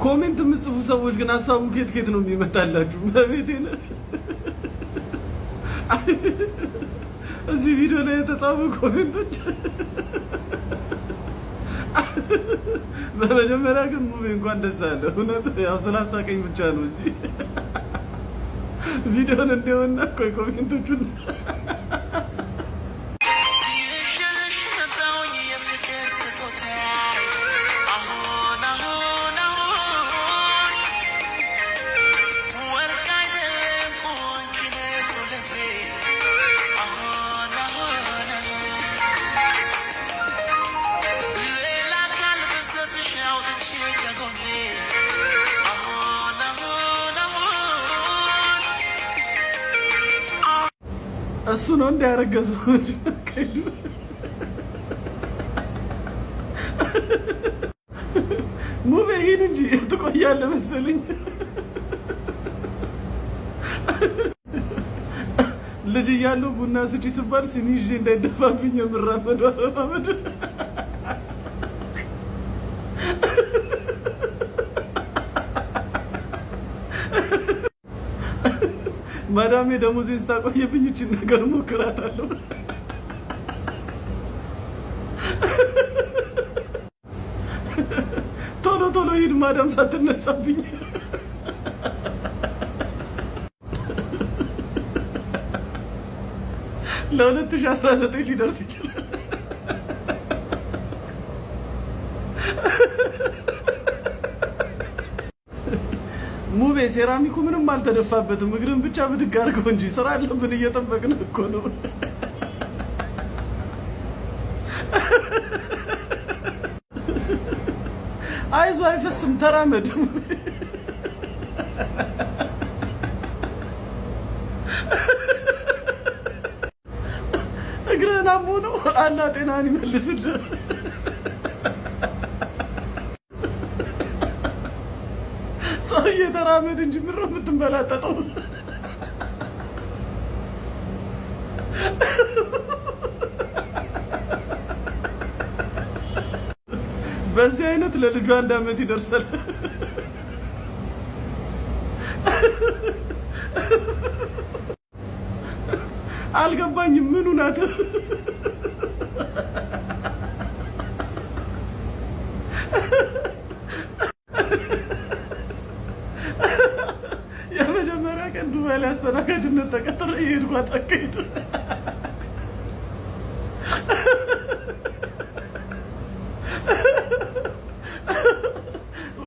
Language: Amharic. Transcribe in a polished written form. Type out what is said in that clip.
ኮሜንት የምትጽፉ ሰዎች ግን ሀሳቡ ከየት ነው የሚመጣላችሁ? በቤቴ ነው እዚህ ቪዲዮ ላይ የተጻፉ ኮሜንቶች በመጀመሪያ ግን ሙቪ እንኳን ደስ አለ። እውነት ያው ስላሳቀኝ ብቻ ነው እንጂ ቪዲዮን እንደውና ቆይ ኮሜንቶቹን እሱ ነው እንዳያረገዘው ከይዱ ሙቤ ሂድ እንጂ ትቆያለህ መሰለኝ። ልጅ እያለሁ ቡና ስጪ ስባል ሲኒ ይዤ እንዳይደፋብኝ የምራመደው አረማመድ ማዳሜ ደሞዜን ስታቆየብኝ እቺን ነገር ሞክራታለሁ። ቶሎ ሂድ ማዳም ሳትነሳብኝ። ለ2019 ሊደርስ ይችላል። ሙቤ ሴራሚኩ ምንም አልተደፋበትም። እግርን ብቻ ብድግ አድርገው እንጂ ስራ አለብን እየጠበቅን እኮ ነው። አይዞ አይፈስም፣ ተራመድ። እግርህን አሞ ነው። አላህ ጤናህን ይመልስልህ። ሰውዬ ተራመድ እንጂ ምሮ የምትንበላጠጠው። በዚህ አይነት ለልጁ 1 ዓመት ይደርሳል። አልገባኝም ምኑ ናት? የመጀመሪያ ቀን ዱባይ ላይ አስተናጋጅነት ተቀጥሬ የሄድኳት አካሄድ